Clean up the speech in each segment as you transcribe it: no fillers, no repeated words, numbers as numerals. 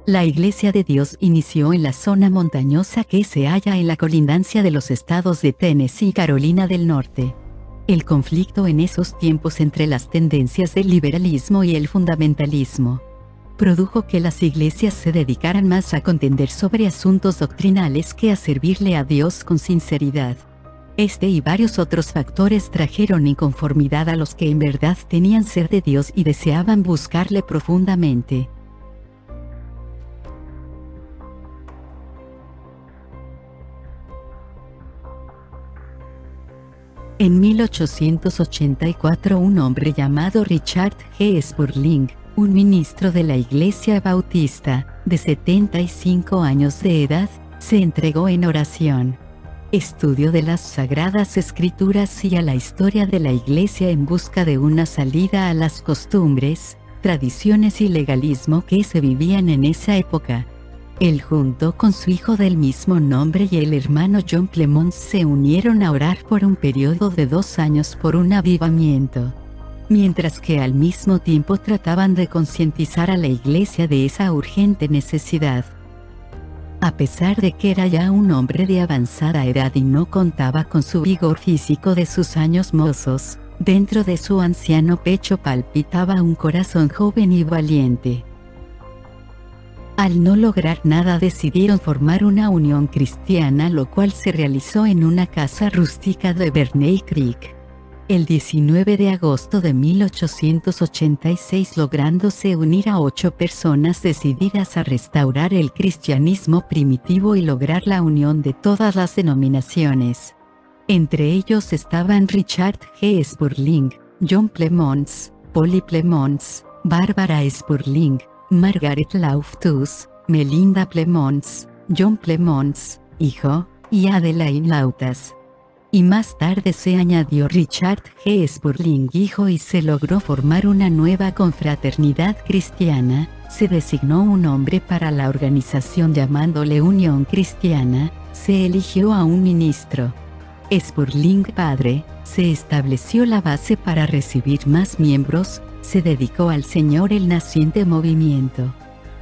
La Iglesia de Dios inició en la zona montañosa que se halla en la colindancia de los estados de Tennessee y Carolina del Norte. El conflicto en esos tiempos entre las tendencias del liberalismo y el fundamentalismo produjo que las iglesias se dedicaran más a contender sobre asuntos doctrinales que a servirle a Dios con sinceridad. Este y varios otros factores trajeron inconformidad a los que en verdad tenían sed de Dios y deseaban buscarle profundamente. En 1884 un hombre llamado Richard G. Spurling, un ministro de la Iglesia Bautista, de 75 años de edad, se entregó en oración, estudio de las Sagradas Escrituras y a la historia de la Iglesia en busca de una salida a las costumbres, tradiciones y legalismo que se vivían en esa época. Él junto con su hijo del mismo nombre y el hermano John Clemons se unieron a orar por un periodo de 2 años por un avivamiento, mientras que al mismo tiempo trataban de concientizar a la iglesia de esa urgente necesidad. A pesar de que era ya un hombre de avanzada edad y no contaba con su vigor físico de sus años mozos, dentro de su anciano pecho palpitaba un corazón joven y valiente. Al no lograr nada decidieron formar una unión cristiana, lo cual se realizó en una casa rústica de Berney Creek, el 19 de agosto de 1886, lográndose unir a 8 personas decididas a restaurar el cristianismo primitivo y lograr la unión de todas las denominaciones. Entre ellos estaban Richard G. Spurling, John Clemons, Polly Clemons, Barbara Spurling, Margaret Loftus, Melinda Clemons, John Clemons, hijo, y Adelaide Lautas. Y más tarde se añadió Richard G. Spurling, hijo, y se logró formar una nueva confraternidad cristiana. Se designó un nombre para la organización llamándole Unión Cristiana. Se eligió a un ministro, Spurling padre. Se estableció la base para recibir más miembros. Se dedicó al Señor el naciente movimiento.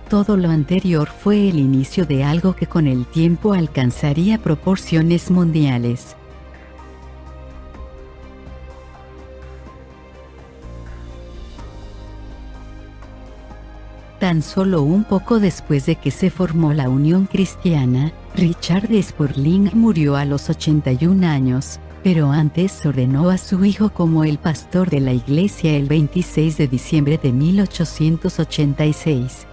Todo lo anterior fue el inicio de algo que con el tiempo alcanzaría proporciones mundiales. Tan solo un poco después de que se formó la Unión Cristiana, Richard Spurling murió a los 81 años. Pero antes ordenó a su hijo como el pastor de la iglesia el 26 de diciembre de 1886.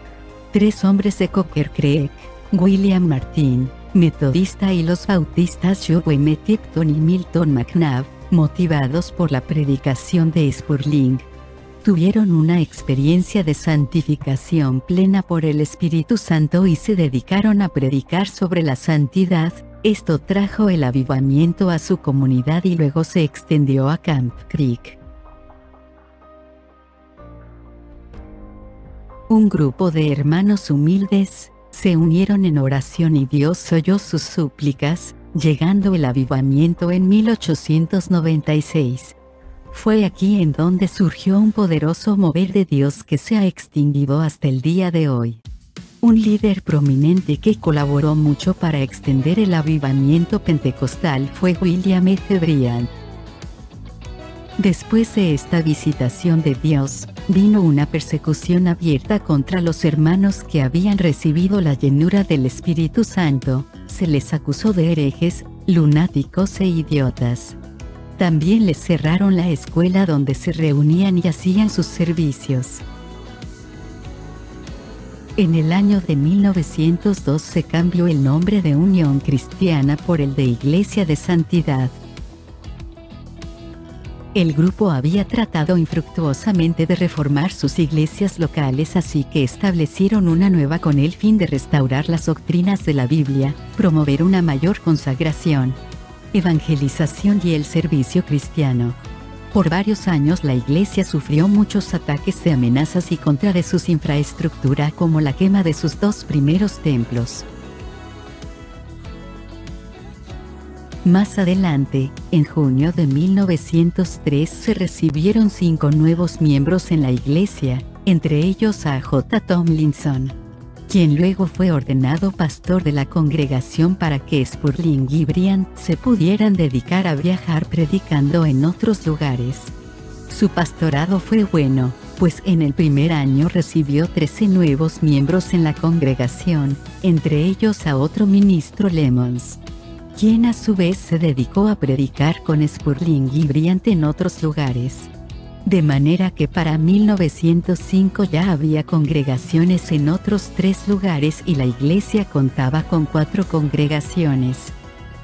3 hombres de Coker Creek, William Martin, metodista, y los bautistas Joe M. Tipton y Milton McNabb, motivados por la predicación de Spurling, tuvieron una experiencia de santificación plena por el Espíritu Santo y se dedicaron a predicar sobre la santidad. Esto trajo el avivamiento a su comunidad y luego se extendió a Camp Creek. Un grupo de hermanos humildes se unieron en oración y Dios oyó sus súplicas, llegando el avivamiento en 1896. Fue aquí en donde surgió un poderoso mover de Dios que se ha extinguido hasta el día de hoy. Un líder prominente que colaboró mucho para extender el avivamiento pentecostal fue William F. Bryan. Después de esta visitación de Dios, vino una persecución abierta contra los hermanos que habían recibido la llenura del Espíritu Santo. Se les acusó de herejes, lunáticos e idiotas. También les cerraron la escuela donde se reunían y hacían sus servicios. En el año de 1902 se cambió el nombre de Unión Cristiana por el de Iglesia de Santidad. El grupo había tratado infructuosamente de reformar sus iglesias locales, así que establecieron una nueva con el fin de restaurar las doctrinas de la Biblia, promover una mayor consagración, evangelización y el servicio cristiano. Por varios años la iglesia sufrió muchos ataques de amenazas y contra de sus infraestructura, como la quema de sus 2 primeros templos. Más adelante, en junio de 1903 se recibieron 5 nuevos miembros en la iglesia, entre ellos a J. Tomlinson, quien luego fue ordenado pastor de la congregación para que Spurling y Bryant se pudieran dedicar a viajar predicando en otros lugares. Su pastorado fue bueno, pues en el primer año recibió 13 nuevos miembros en la congregación, entre ellos a otro ministro Lemons, quien a su vez se dedicó a predicar con Spurling y Bryant en otros lugares. De manera que para 1905 ya había congregaciones en otros 3 lugares y la iglesia contaba con 4 congregaciones.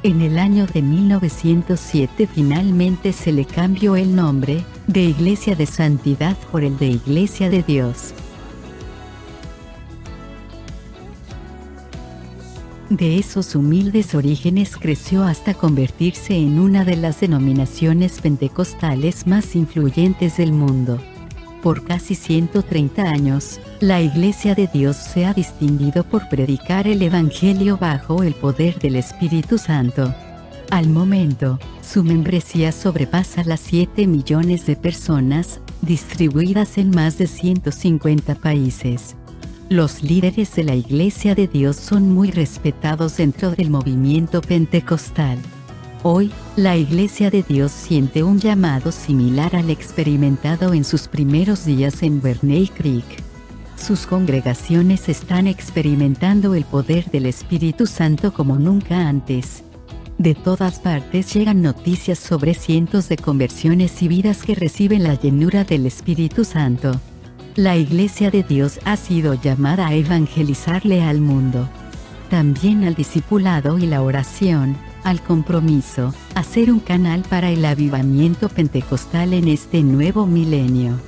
En el año de 1907 finalmente se le cambió el nombre, de Iglesia de Santidad por el de Iglesia de Dios. De esos humildes orígenes creció hasta convertirse en una de las denominaciones pentecostales más influyentes del mundo. Por casi 130 años, la Iglesia de Dios se ha distinguido por predicar el Evangelio bajo el poder del Espíritu Santo. Al momento, su membresía sobrepasa las 7 millones de personas, distribuidas en más de 150 países. Los líderes de la Iglesia de Dios son muy respetados dentro del movimiento pentecostal. Hoy, la Iglesia de Dios siente un llamado similar al experimentado en sus primeros días en Berney Creek. Sus congregaciones están experimentando el poder del Espíritu Santo como nunca antes. De todas partes llegan noticias sobre cientos de conversiones y vidas que reciben la llenura del Espíritu Santo. La Iglesia de Dios ha sido llamada a evangelizarle al mundo. También al discipulado y la oración, al compromiso, a ser un canal para el avivamiento pentecostal en este nuevo milenio.